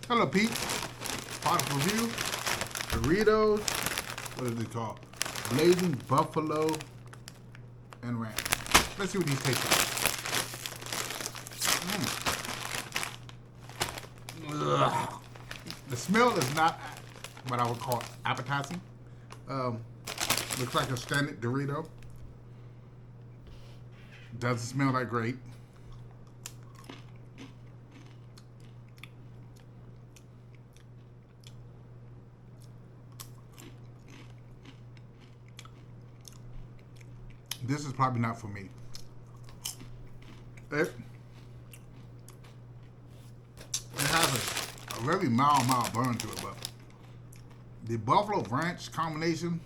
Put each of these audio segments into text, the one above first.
Hello, Pete. Product review. Doritos. What is it called? Blazin Buffalo and Ranch. Let's see what these taste like. The smell is not what I would call appetizing. Looks like a standard Dorito. Doesn't smell that great. This is probably not for me. It has a very mild burn to it, but the Buffalo Ranch combination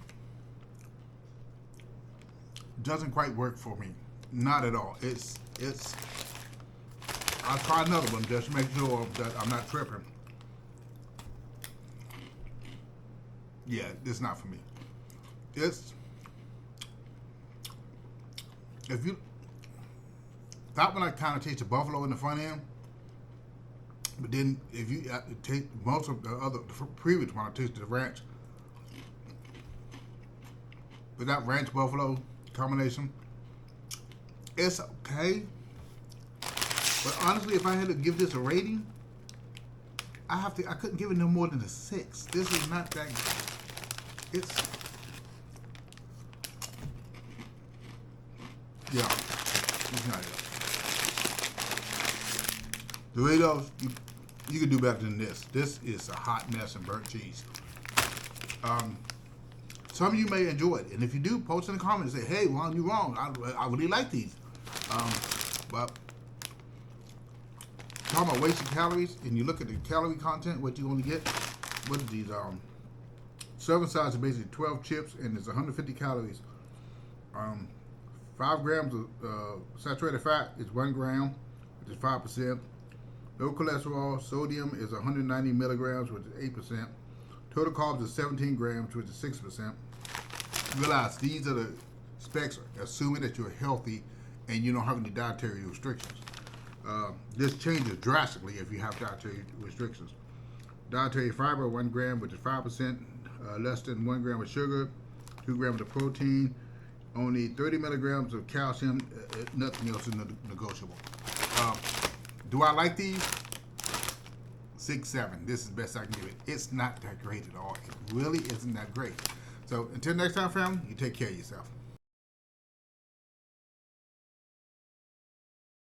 doesn't quite work for me. Not at all. I'll try another one just to make sure that I'm not tripping. Yeah, it's not for me. That one I kind of taste the buffalo in the front end, but then if you take most of the previous one, I tasted the ranch. But that ranch buffalo combination, it's okay. But honestly, if I had to give this a rating, I couldn't give it no more than a 6. This is not that good. Yeah, it's not it. Doritos, you can do better than this. This is a hot mess and burnt cheese. Some of you may enjoy it, and if you do, post in the comments and say, "Hey, Juan, you wrong. I really like these." But talking about wasting calories, and you look at the calorie content, what you only get. What are these? Serving size is basically 12 chips, and it's 150 calories. 5 grams of saturated fat is 1 gram, which is 5%. No cholesterol. Sodium is 190 milligrams, which is 8%. Total carbs is 17 grams, which is 6%. Realize these are the specs, assuming that you're healthy and you don't have any dietary restrictions. This changes drastically if you have dietary restrictions. Dietary fiber, 1 gram, which is 5%. Less than 1 gram of sugar, 2 grams of protein, only 30 milligrams of calcium. Nothing else is negotiable. Do I like these? 6, 7. This is the best I can give it. It's not that great at all. It really isn't that great. So until next time, family, you take care of yourself.